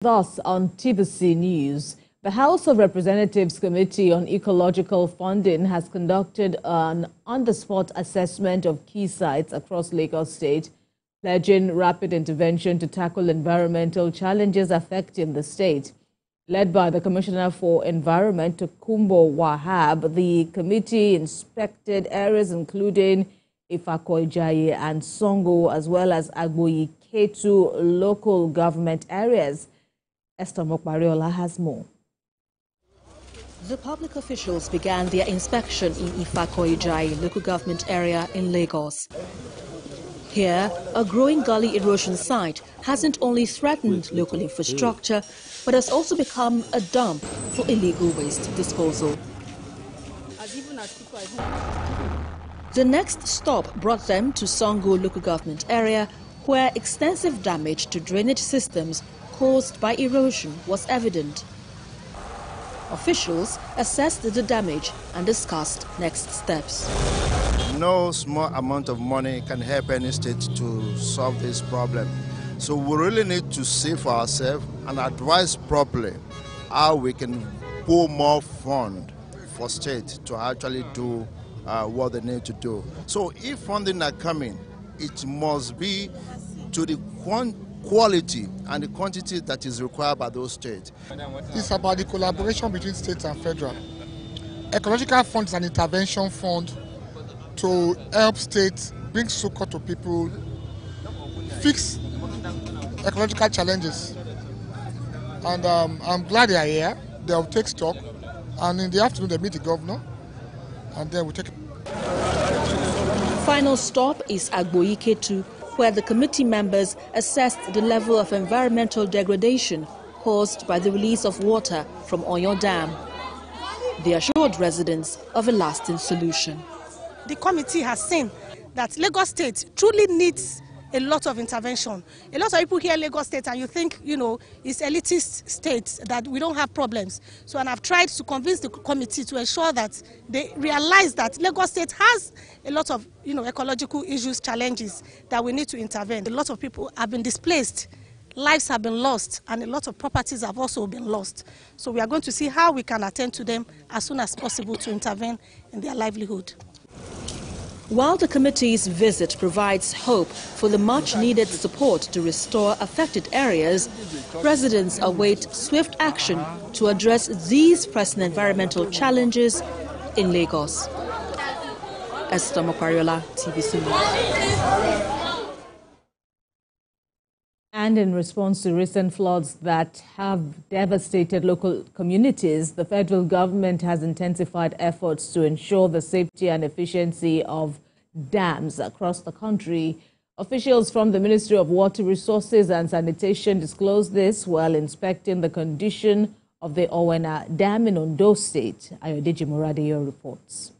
Thus, on TVC News, the House of Representatives Committee on Ecological Funding has conducted an on-the-spot assessment of key sites across Lagos State, pledging rapid intervention to tackle environmental challenges affecting the state. Led by the Commissioner for Environment, Tokunbo Wahab, the committee inspected areas including Ifakoijaye and Songo, as well as Agboyi-Ketu local government areas. Esther Mokbariola has more. The public officials began their inspection in Ifakoijaye local government area in Lagos. Here, a growing gully erosion site hasn't only threatened local infrastructure, but has also become a dump for illegal waste disposal. The next stop brought them to Songo local government area, where extensive damage to drainage systems caused by erosion was evident. Officials assessed the damage and discussed next steps. No small amount of money can help any state to solve this problem. So we really need to see for ourselves and advise properly how we can pull more funds for state to actually do what they need to do. So if funding are coming, it must be to the quality and the quantity that is required by those states. It's about the collaboration between states and federal. Ecological fund is an intervention fund to help states bring succor to people, fix ecological challenges. And I'm glad they are here. They'll take stock, and in the afternoon they meet the governor, and then we take it. Final stop is Agboyi-Ketu, where the committee members assessed the level of environmental degradation caused by the release of water from Oyo Dam. They assured residents of a lasting solution. The committee has seen that Lagos State truly needs a lot of intervention. A lot of people hear Lagos State and you think, it's elitist state, that we don't have problems. So, and I've tried to convince the committee to ensure that they realize that Lagos State has a lot of, ecological issues, challenges that we need to intervene. A lot of people have been displaced, lives have been lost, and a lot of properties have also been lost. So we are going to see how we can attend to them as soon as possible to intervene in their livelihood. While the committee's visit provides hope for the much-needed support to restore affected areas, residents await swift action to address these pressing environmental challenges in Lagos. Esther Mokbariola, TVC News. And in response to recent floods that have devastated local communities, the federal government has intensified efforts to ensure the safety and efficiency of dams across the country. Officials from the Ministry of Water Resources and Sanitation disclosed this while inspecting the condition of the Owena Dam in Ondo State. Ayodeji Moradeyo reports.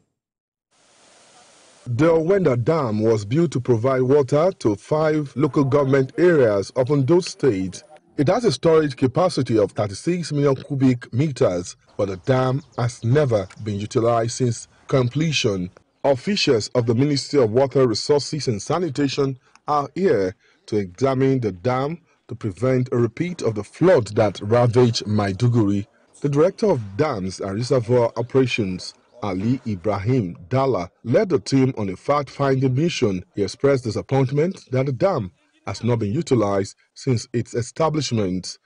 The Owena Dam was built to provide water to 5 local government areas of Ondo State. It has a storage capacity of 36 million cubic meters, but the dam has never been utilized since completion. Officials of the Ministry of Water Resources and Sanitation are here to examine the dam to prevent a repeat of the flood that ravaged Maiduguri. The Director of Dams and Reservoir Operations, Ali Ibrahim Dalla, led the team on a fact-finding mission. He expressed disappointment that the dam has not been utilized since its establishment.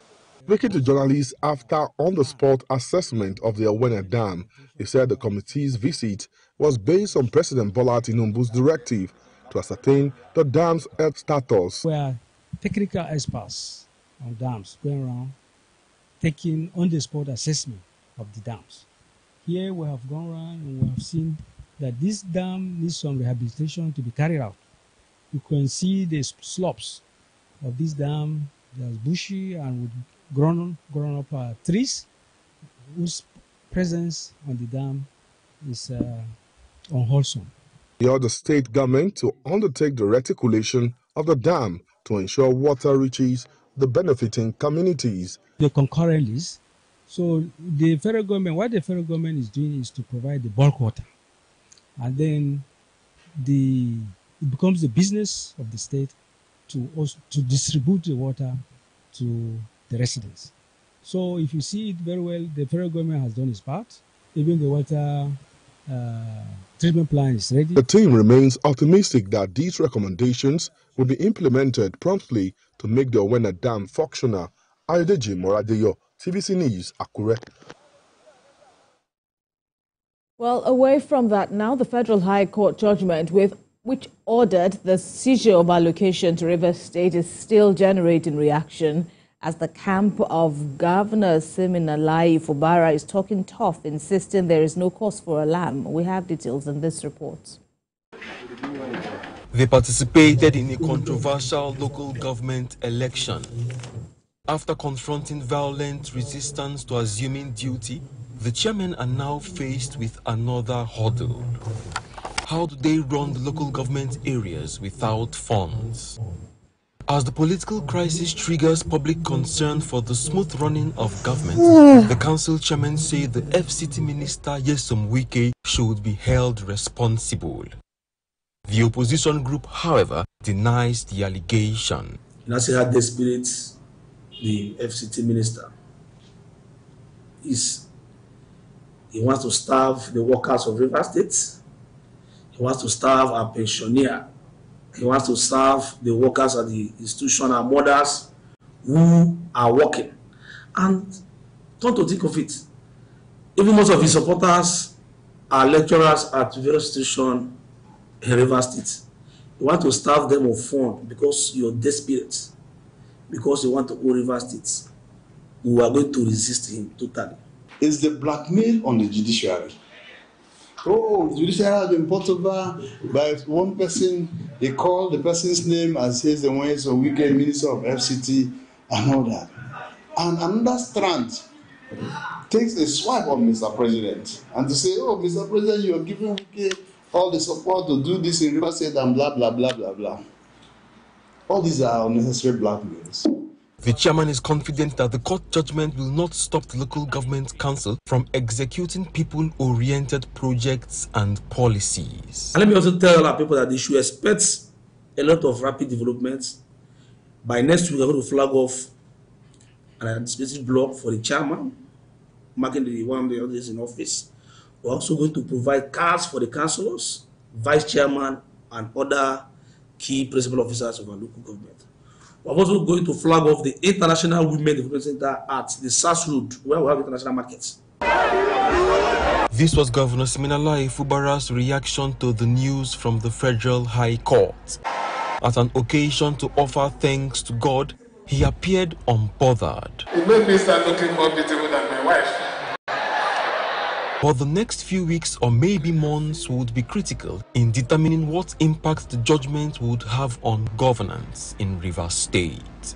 Speaking to journalists after on-the-spot assessment of the Owena Dam, he said the committee's visit was based on President Bola Tinubu's directive to ascertain the dam's health status. We are technical experts on dams going around taking on-the-spot assessment of the dams. Here we have gone around and we have seen that this dam needs some rehabilitation to be carried out. You can see the slopes of this dam. There's bushy and with grown up trees whose presence on the dam is unwholesome. He urged the state government to undertake the reticulation of the dam to ensure water reaches the benefiting communities. The concurrent list. So the federal government, what the federal government is doing is to provide the bulk water, and then it becomes the business of the state to distribute the water to the residents. So if you see it very well, the federal government has done its part. Even the water treatment plan is ready. The team remains optimistic that these recommendations will be implemented promptly to make the Owena Dam functional. Ayodeji Moradeyo, TVC News, Akure. Well, away from that now, the Federal High Court judgment which ordered the seizure of allocation to Rivers State is still generating reaction as the camp of Governor Siminalayi Fubara is talking tough, insisting there is no cause for alarm. We have details in this report. They participated in a controversial local government election. After confronting violent resistance to assuming duty, the chairmen are now faced with another hurdle. How do they run the local government areas without funds? As the political crisis triggers public concern for the smooth running of government, the council chairman said the FCT minister Nyesom Wike should be held responsible. The opposition group, however, denies the allegation. You see how desperate the FCT minister is. He wants to starve the workers of Rivers State. He wants to starve our pensioner. He wants to serve the workers at the institution and mothers who are working. And don't to think of it, even most of his supporters are lecturers at various institutions in Rivers State. You want to starve them of fund because you're desperate, because you want to own Rivers State. We are going to resist him totally. It's the blackmail on the judiciary. Oh, judiciary has been bought over by one person. They call the person's name and says the ways of wicked minister of FCT and all that. And another strand takes a swipe of Mr. President and to say, oh, Mr. President, you are giving Wike all the support to do this in Rivers State and blah, blah, blah, blah, blah. All these are unnecessary blackmails. The chairman is confident that the court judgment will not stop the local government council from executing people-oriented projects and policies. And let me also tell our people that they should expect a lot of rapid developments. By next week, we're going to flag off an administrative block for the chairman, marking the 100 days in office. We're also going to provide cards for the councillors, vice chairman, and other key principal officers of our local government. We're also going to flag off the International Women Development Center at the SAS Road, where we have international markets. This was Governor Siminalayi Fubara's reaction to the news from the Federal High Court. At an occasion to offer thanks to God, he appeared unbothered. It made me start looking more beautiful than my wife. But the next few weeks or maybe months would be critical in determining what impact the judgment would have on governance in Rivers State.